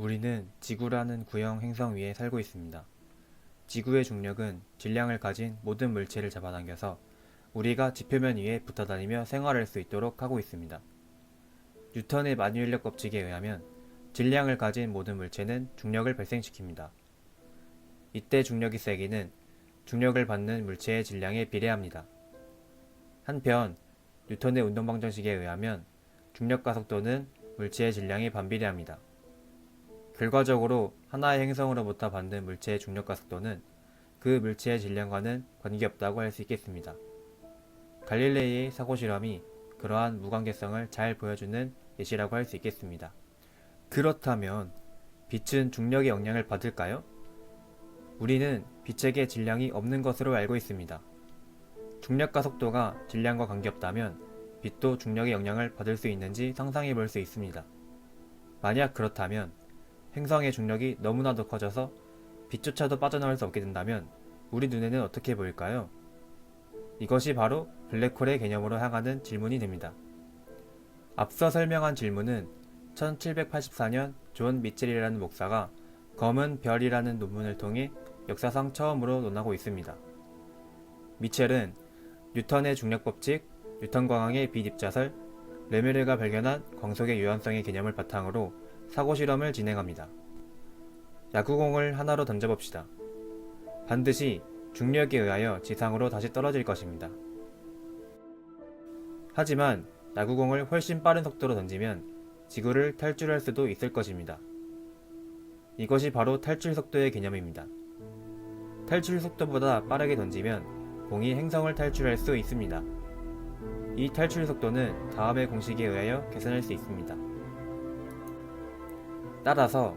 우리는 지구라는 구형 행성 위에 살고 있습니다. 지구의 중력은 질량을 가진 모든 물체를 잡아당겨서 우리가 지표면 위에 붙어다니며 생활할 수 있도록 하고 있습니다. 뉴턴의 만유인력 법칙에 의하면 질량을 가진 모든 물체는 중력을 발생시킵니다. 이때 중력의 세기는 중력을 받는 물체의 질량에 비례합니다. 한편 뉴턴의 운동방정식에 의하면 중력과 속도는 물체의 질량에 반비례합니다. 결과적으로 하나의 행성으로부터 받는 물체의 중력과 속도는 그 물체의 질량과는 관계없다고 할 수 있겠습니다. 갈릴레이의 사고 실험이 그러한 무관계성을 잘 보여주는 예시라고 할 수 있겠습니다. 그렇다면 빛은 중력의 영향을 받을까요? 우리는 빛에게 질량이 없는 것으로 알고 있습니다. 중력과 속도가 질량과 관계없다면 빛도 중력의 영향을 받을 수 있는지 상상해 볼 수 있습니다. 만약 그렇다면 행성의 중력이 너무나도 커져서 빛조차도 빠져나올 수 없게 된다면 우리 눈에는 어떻게 보일까요? 이것이 바로 블랙홀의 개념으로 향하는 질문이 됩니다. 앞서 설명한 질문은 1784년 존 미첼이라는 목사가 검은 별이라는 논문을 통해 역사상 처음으로 논하고 있습니다. 미첼은 뉴턴의 중력법칙, 뉴턴 광학의 빛 입자설, 레메르가 발견한 광속의 유연성의 개념을 바탕으로 사고실험을 진행합니다. 야구공을 하나로 던져봅시다. 반드시 중력에 의하여 지상으로 다시 떨어질 것입니다. 하지만 야구공을 훨씬 빠른 속도로 던지면 지구를 탈출할 수도 있을 것입니다. 이것이 바로 탈출 속도의 개념입니다. 탈출 속도보다 빠르게 던지면 공이 행성을 탈출할 수 있습니다. 이 탈출 속도는 다음의 공식에 의하여 계산할 수 있습니다. 따라서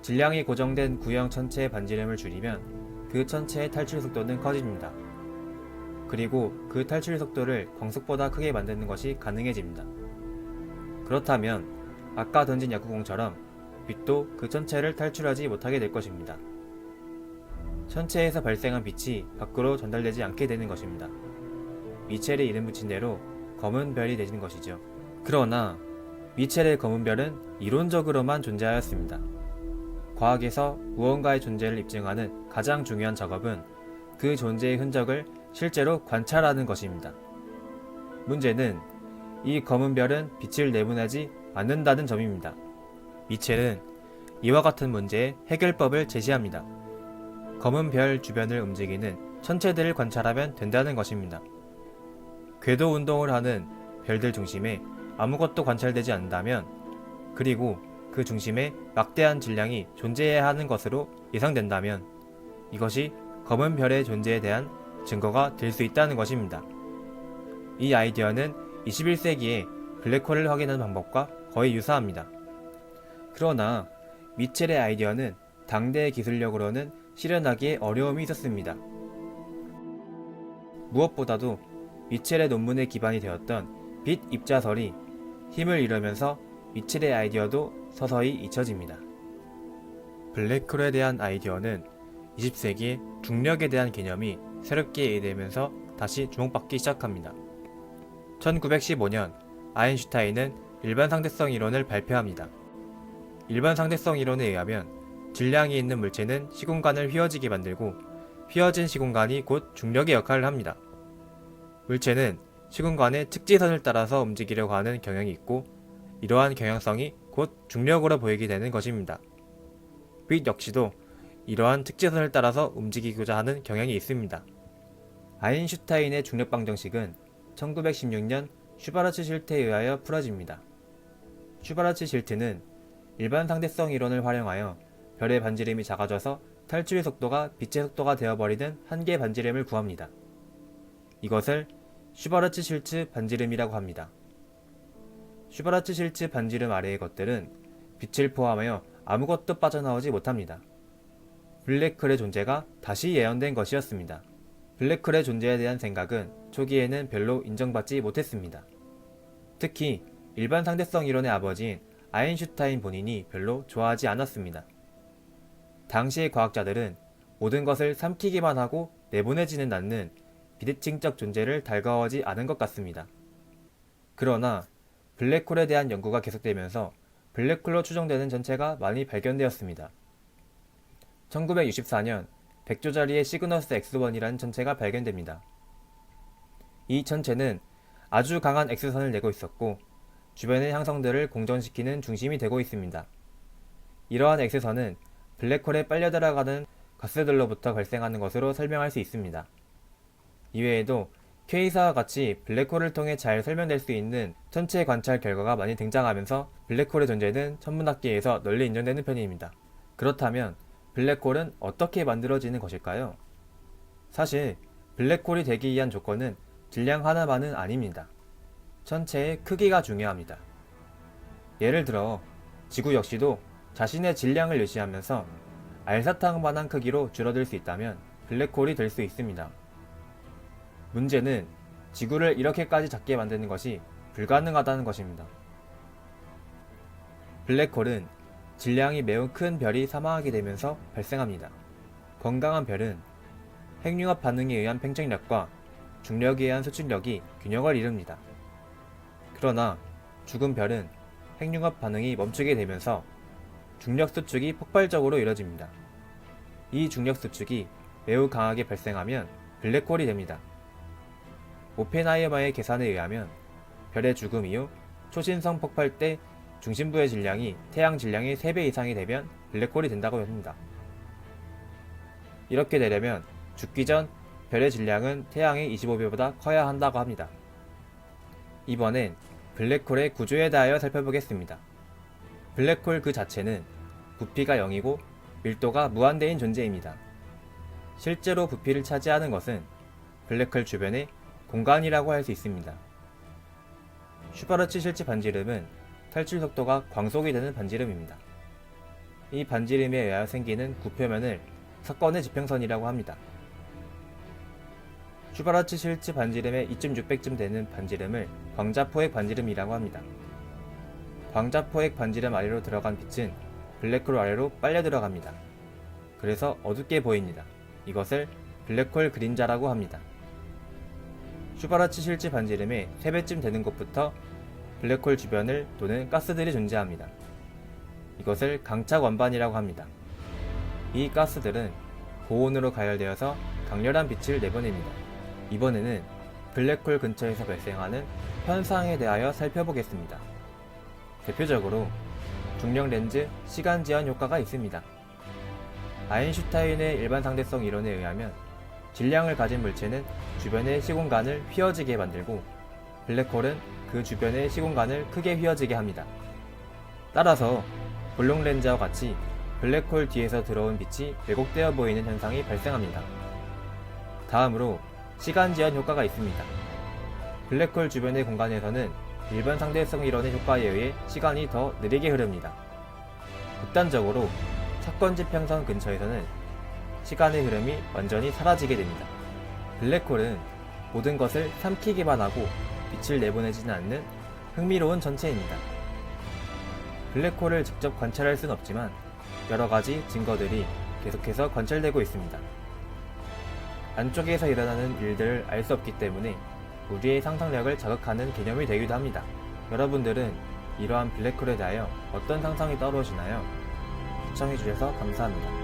질량이 고정된 구형 천체의 반지름을 줄이면 그 천체의 탈출 속도는 커집니다. 그리고 그 탈출 속도를 광속보다 크게 만드는 것이 가능해집니다. 그렇다면 아까 던진 야구공처럼 빛도 그 천체를 탈출하지 못하게 될 것입니다. 천체에서 발생한 빛이 밖으로 전달되지 않게 되는 것입니다. 미첼이 이름 붙인 대로 검은 별이 되는 것이죠. 그러나 미첼의 검은 별은 이론적으로만 존재하였습니다. 과학에서 무언가의 존재를 입증하는 가장 중요한 작업은 그 존재의 흔적을 실제로 관찰하는 것입니다. 문제는 이 검은 별은 빛을 내보내지 않는다는 점입니다. 미첼은 이와 같은 문제의 해결법을 제시합니다. 검은 별 주변을 움직이는 천체들을 관찰하면 된다는 것입니다. 궤도 운동을 하는 별들 중심에 아무것도 관찰되지 않는다면, 그리고 그 중심에 막대한 질량이 존재해야 하는 것으로 예상된다면 이것이 검은 별의 존재에 대한 증거가 될 수 있다는 것입니다. 이 아이디어는 21세기에 블랙홀을 확인하는 방법과 거의 유사합니다. 그러나 미첼의 아이디어는 당대의 기술력으로는 실현하기에 어려움이 있었습니다. 무엇보다도 미첼의 논문의 기반이 되었던 빛 입자설이 힘을 잃으면서 미첼의 아이디어도 서서히 잊혀집니다. 블랙홀에 대한 아이디어는 20세기에 중력에 대한 개념이 새롭게 이해되면서 다시 주목받기 시작합니다. 1915년 아인슈타인은 일반상대성 이론을 발표합니다. 일반상대성 이론에 의하면 질량이 있는 물체는 시공간을 휘어지게 만들고 휘어진 시공간이 곧 중력의 역할을 합니다. 물체는 시공간의 특지선을 따라서 움직이려고 하는 경향이 있고 이러한 경향성이 곧 중력으로 보이게 되는 것입니다. 빛 역시도 이러한 특지선을 따라서 움직이고자 하는 경향이 있습니다. 아인슈타인의 중력방정식은 1916년 슈바르츠 실트에 의하여 풀어집니다. 슈바르츠 실트는 일반 상대성 이론을 활용하여 별의 반지름이 작아져서 탈출 속도가 빛의 속도가 되어버리는 한계 반지름을 구합니다. 이것을 슈바르츠 실트 반지름이라고 합니다. 슈바르츠 실트 반지름 아래의 것들은 빛을 포함하여 아무것도 빠져나오지 못합니다. 블랙홀의 존재가 다시 예언된 것이었습니다. 블랙홀의 존재에 대한 생각은 초기에는 별로 인정받지 못했습니다. 특히 일반 상대성 이론의 아버지인 아인슈타인 본인이 별로 좋아하지 않았습니다. 당시의 과학자들은 모든 것을 삼키기만 하고 내보내지는 않는 비대칭적 존재를 달가워하지 않은 것 같습니다. 그러나 블랙홀에 대한 연구가 계속되면서 블랙홀로 추정되는 전체가 많이 발견되었습니다. 1964년 100조짜리의 시그너스 X1이라는 전체가 발견됩니다. 이 전체는 아주 강한 X선을 내고 있었고 주변의 항성들을 공전시키는 중심이 되고 있습니다. 이러한 X선은 블랙홀에 빨려 들어가는 가스들로부터 발생하는 것으로 설명할 수 있습니다. 이외에도 K사와 같이 블랙홀을 통해 잘 설명될 수 있는 천체 관찰 결과가 많이 등장하면서 블랙홀의 존재는 천문학계에서 널리 인정되는 편입니다. 그렇다면 블랙홀은 어떻게 만들어지는 것일까요? 사실 블랙홀이 되기 위한 조건은 질량 하나만은 아닙니다. 천체의 크기가 중요합니다. 예를 들어 지구 역시도 자신의 질량을 유지하면서 알사탕만한 크기로 줄어들 수 있다면 블랙홀이 될 수 있습니다. 문제는 지구를 이렇게까지 작게 만드는 것이 불가능하다는 것입니다. 블랙홀은 질량이 매우 큰 별이 사망하게 되면서 발생합니다. 건강한 별은 핵융합 반응에 의한 팽창력과 중력에 의한 수축력이 균형을 이룹니다. 그러나 죽은 별은 핵융합 반응이 멈추게 되면서 중력 수축이 폭발적으로 이뤄집니다. 이 중력 수축이 매우 강하게 발생하면 블랙홀이 됩니다. 오펜하이머의 계산에 의하면 별의 죽음 이후 초신성 폭발 때 중심부의 질량이 태양 질량의 3배 이상이 되면 블랙홀이 된다고 합니다. 이렇게 되려면 죽기 전 별의 질량은 태양의 25배보다 커야 한다고 합니다. 이번엔 블랙홀의 구조에 대하여 살펴보겠습니다. 블랙홀 그 자체는 부피가 0이고 밀도가 무한대인 존재입니다. 실제로 부피를 차지하는 것은 블랙홀 주변의 공간이라고 할 수 있습니다. 슈바르츠 실제 반지름은 탈출 속도가 광속이 되는 반지름입니다. 이 반지름에 의하여 생기는 구표면을 사건의 지평선이라고 합니다. 슈바르츠 실제 반지름의 2.600쯤 되는 반지름을 광자포획 반지름이라고 합니다. 광자포획 반지름 아래로 들어간 빛은 블랙홀 아래로 빨려 들어갑니다. 그래서 어둡게 보입니다. 이것을 블랙홀 그림자라고 합니다. 슈바르츠 실제 반지름의 3배쯤 되는 곳부터 블랙홀 주변을 도는 가스들이 존재합니다. 이것을 강착 원반이라고 합니다. 이 가스들은 고온으로 가열되어서 강렬한 빛을 내보냅니다. 이번에는 블랙홀 근처에서 발생하는 현상에 대하여 살펴보겠습니다. 대표적으로 중력 렌즈 시간 지연 효과가 있습니다. 아인슈타인의 일반 상대성 이론에 의하면 질량을 가진 물체는 주변의 시공간을 휘어지게 만들고 블랙홀은 그 주변의 시공간을 크게 휘어지게 합니다. 따라서 볼록 렌즈와 같이 블랙홀 뒤에서 들어온 빛이 왜곡되어 보이는 현상이 발생합니다. 다음으로 시간 지연 효과가 있습니다. 블랙홀 주변의 공간에서는 일반 상대성 이론의 효과에 의해 시간이 더 느리게 흐릅니다. 극단적으로 사건 지평선 근처에서는 시간의 흐름이 완전히 사라지게 됩니다. 블랙홀은 모든 것을 삼키기만 하고 빛을 내보내지는 않는 흥미로운 전체입니다. 블랙홀을 직접 관찰할 순 없지만 여러가지 증거들이 계속해서 관찰되고 있습니다. 안쪽에서 일어나는 일들을 알 수 없기 때문에 우리의 상상력을 자극하는 개념이 되기도 합니다. 여러분들은 이러한 블랙홀에 대하여 어떤 상상이 떠오르시나요? 시청해주셔서 감사합니다.